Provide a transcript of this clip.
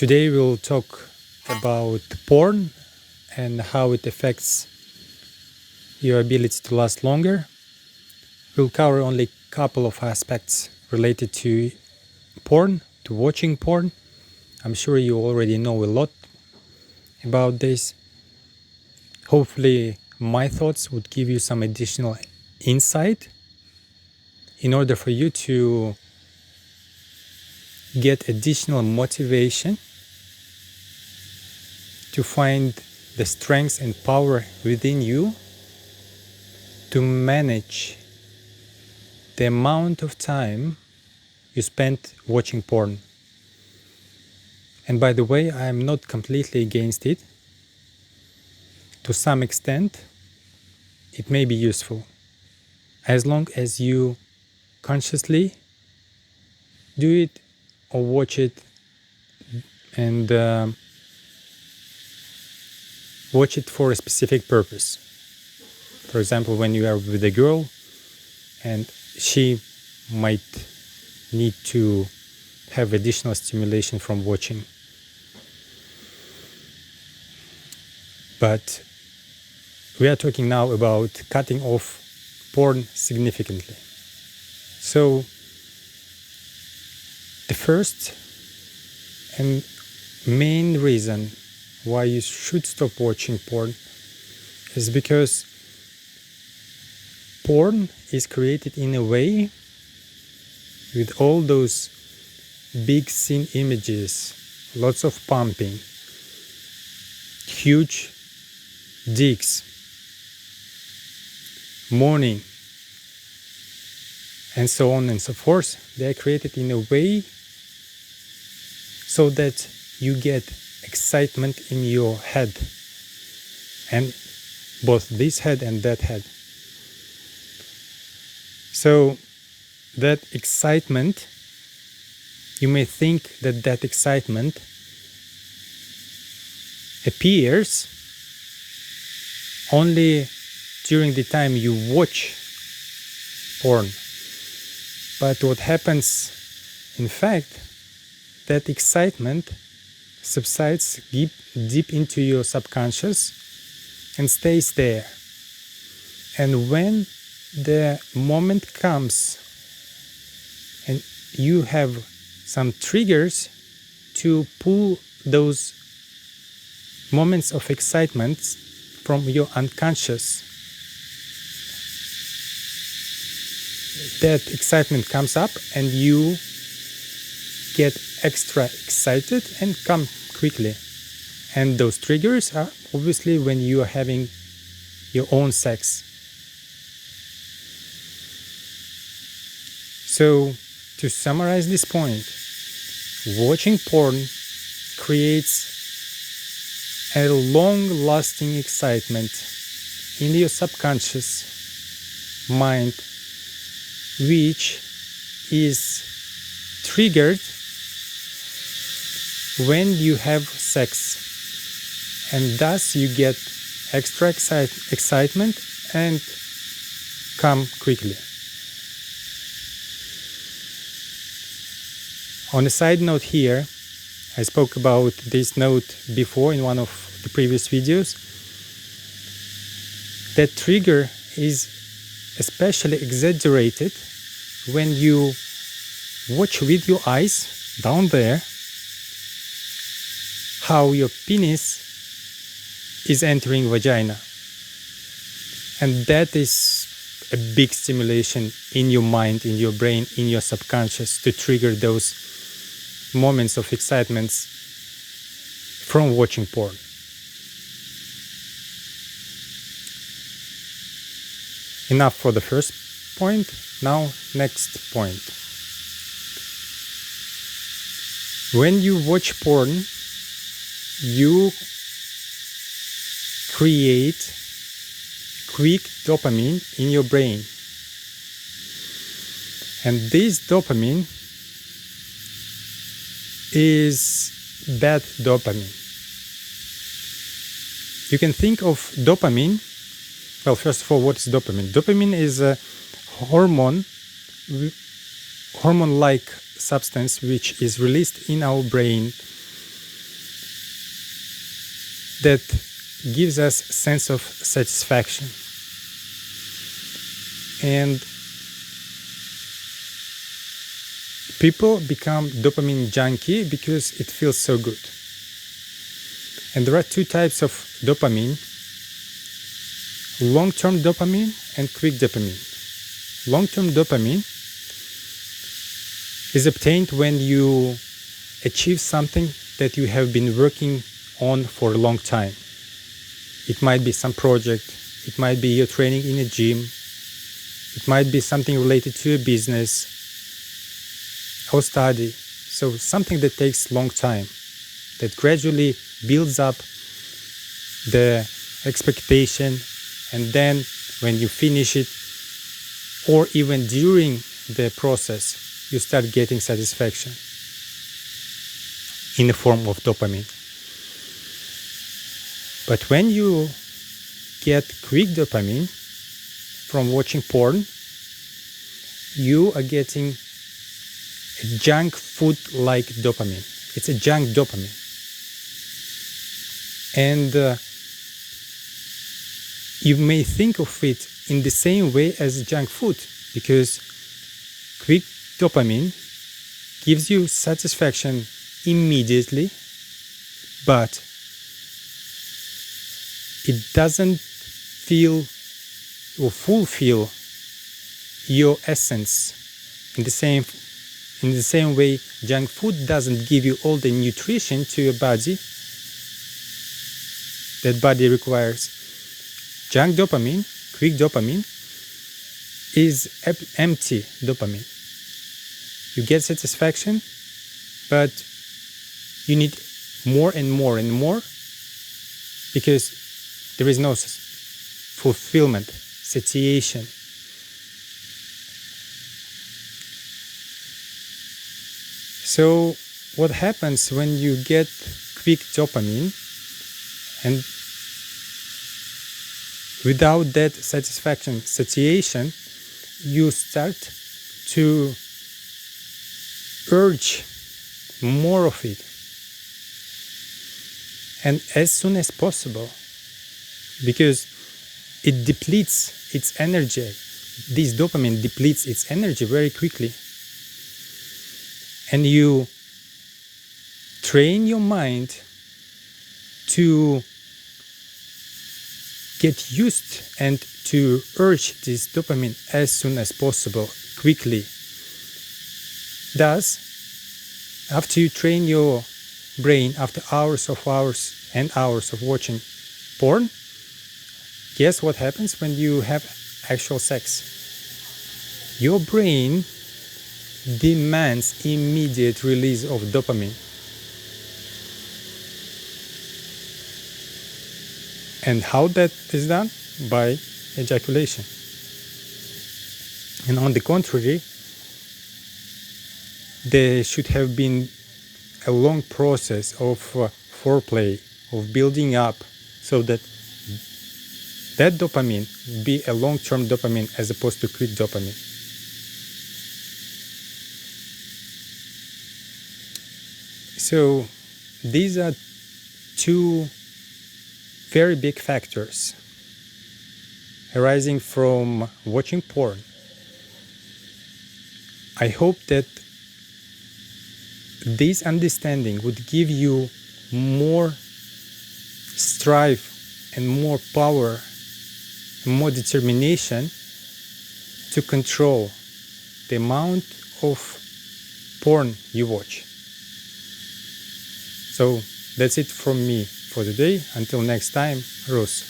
Today we'll talk about porn and how it affects your ability to last longer. We'll cover only a couple of aspects related to porn, to watching porn. I'm sure you already know a lot about this. Hopefully my thoughts would give you some additional insight in order for you to get additional motivation to find the strength and power within you to manage the amount of time you spend watching porn. And by the way, I am not completely against it. To some extent, it may be useful as long as you consciously do it or watch it and watch it for a specific purpose. For example, when you are with a girl and she might need to have additional stimulation from watching. But we are talking now about cutting off porn significantly. So the first and main reason why you should stop watching porn is because porn is created in a way with all those big scene images, lots of pumping, huge dicks, moaning, and so on and so forth. They are created in a way so that you get excitement in your head, and both this head and that head. So that excitement, you may think that that excitement appears only during the time you watch porn. But what happens, in fact, that excitement subsides deep into your subconscious and stays there. And when the moment comes and you have some triggers to pull those moments of excitement from your unconscious, that excitement comes up and you get extra excited and come quickly. And those triggers are obviously when you are having your own sex. So to summarize this point, watching porn creates a long-lasting excitement in your subconscious mind, which is triggered when you have sex, and thus you get extra excitement and come quickly. On a side note here, I spoke about this note before in one of the previous videos. That trigger is especially exaggerated when you watch with your eyes down there how your penis is entering vagina. And that is a big stimulation in your mind, in your brain, in your subconscious to trigger those moments of excitement from watching porn. Enough for the first point. Now, next point. When you watch porn, you create quick dopamine in your brain. And this dopamine is bad dopamine. You can think of dopamine. Well, first of all, what is dopamine? Dopamine is a hormone-like substance which is released in our brain that gives us sense of satisfaction. And people become dopamine junkie because it feels so good. And there are two types of dopamine: long-term dopamine and quick dopamine. Long-term dopamine is obtained when you achieve something that you have been working on for a long time. It might be some project, it might be your training in a gym, it might be something related to a business or study. So something that takes long time, that gradually builds up the expectation, and then when you finish it, or even during the process, you start getting satisfaction in the form of dopamine. But when you get quick dopamine from watching porn, you are getting a junk food-like dopamine. It's a junk dopamine. And you may think of it in the same way as junk food, because quick dopamine gives you satisfaction immediately, but it doesn't feel or fulfill your essence in the same way junk food doesn't give you all the nutrition to your body that body requires. Junk dopamine, quick dopamine, is empty dopamine. You get satisfaction, but you need more and more and more, because there is no fulfillment, satiation. So what happens when you get quick dopamine, and without that satisfaction, satiation, you start to urge more of it, and as soon as possible, because it depletes its energy. This dopamine depletes its energy very quickly, and you train your mind to get used and to urge this dopamine as soon as possible, quickly. Thus, after you train your brain, after hours and hours of watching porn, guess what happens when you have actual sex? Your brain demands immediate release of dopamine. And how that is done? By ejaculation. And on the contrary, there should have been a long process of foreplay, of building up, so that that dopamine be a long-term dopamine as opposed to quick dopamine. So these are two very big factors arising from watching porn. I hope that this understanding would give you more strive and more power and more determination to control the amount of porn you watch. So that's it from me for today. Until next time, Rus.